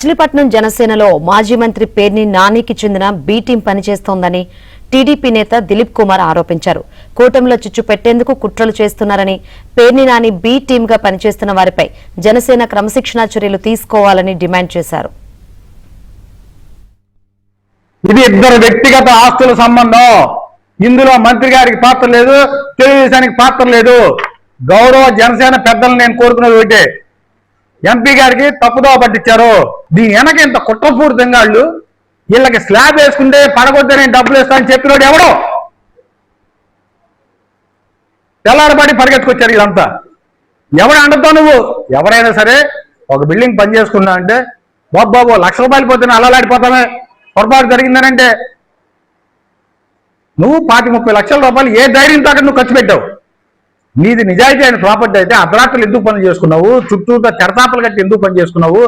మచిలీపట్నం జనసేనలో మాజీ మంత్రి పేర్ని నానికి చెందిన బి టీం పనిచేస్తోందని టీడీపీ నేత దిలీప్ కుమార్ ఆరోపించారు. కూటమిలో చిచ్చు పెట్టేందుకు కుట్రలు చేస్తున్నారని, పేర్ని నాని బి టీం గా పనిచేస్తున్న వారిపై జనసేన క్రమశిక్షణా చర్యలు తీసుకోవాలని డిమాండ్ చేశారు. ఇది ఇద్దరు వ్యక్తిగత ఆస్తుల సంబంధం. ఇందులో మంత్రి గారికి పాత్ర లేదు, తెలుగుదేశానికి పాత్ర లేదు. గౌరవ జనసేన పెద్దలు నేను కోరుకున్నది ఒకటే, ఎంపీ గారికి తప్పుదోవ పట్టించారు. దీని వెనక ఇంత కుట్రపూరితంగా వాళ్ళు వీళ్ళకి స్లాబ్ వేసుకుంటే పడగొద్దే నేను డబ్బులు ఇస్తానని చెప్పినోడు ఎవడో తెల్లారపాటి పరిగెత్తుకొచ్చారు. ఇదంతా ఎవడు అండతో నువ్వు ఎవరైనా సరే ఒక బిల్డింగ్ పని చేసుకున్నా అంటే బాబు ₹1,00,000 పోతే అల్లలాడిపోతామే, పొరపాటు జరిగిందనంటే నువ్వు 25-30 లక్షల ఏ ధైర్యంతో అక్కడ నువ్వు ఖర్చు పెట్టావు? నీది నిజాయితీ అయిన ప్రాపర్టీ అయితే అర్ధరాత్రులు ఎందుకు పని చేసుకున్నావు? చుట్టూతో తెరతాపలు కట్టి ఎందుకు పని చేసుకున్నావు?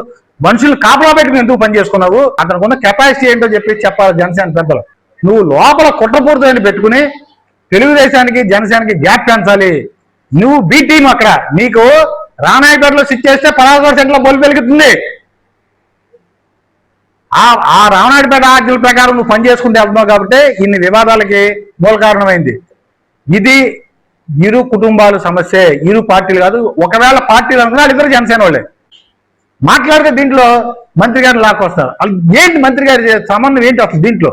మనుషులు కాపలా పెట్టుకుని ఎందుకు పని చేసుకున్నావు? అతనికి ఉన్న కెపాసిటీ ఏంటో చెప్పాలి జనసేన పెద్దలు. నువ్వు లోపల కుట్రపూరితమైన పెట్టుకుని తెలుగుదేశానికి జనసేనకి గ్యాప్ పెంచాలి. నువ్వు బి టీం అక్కడ నీకు రామాయపేటలో స్విచ్ చేస్తే 16% బొలి వెలుగుతుంది. ఆ రామనాయుడుపేట ఆర్డీల ప్రకారం నువ్వు పని చేసుకుంటే వెళ్తున్నావు కాబట్టి ఇన్ని వివాదాలకి మూల కారణమైంది. ఇది ఇరు కుటుంబాల సమస్య, ఇరు పార్టీలు కాదు. ఒకవేళ పార్టీలు అనుకున్నా ఇద్దరు జనసేన వాళ్ళే మాట్లాడితే దీంట్లో మంత్రి గారిని లాక్కొస్తారు. ఏంటి మంత్రి గారి సంబంధం ఏంటి అసలు దీంట్లో?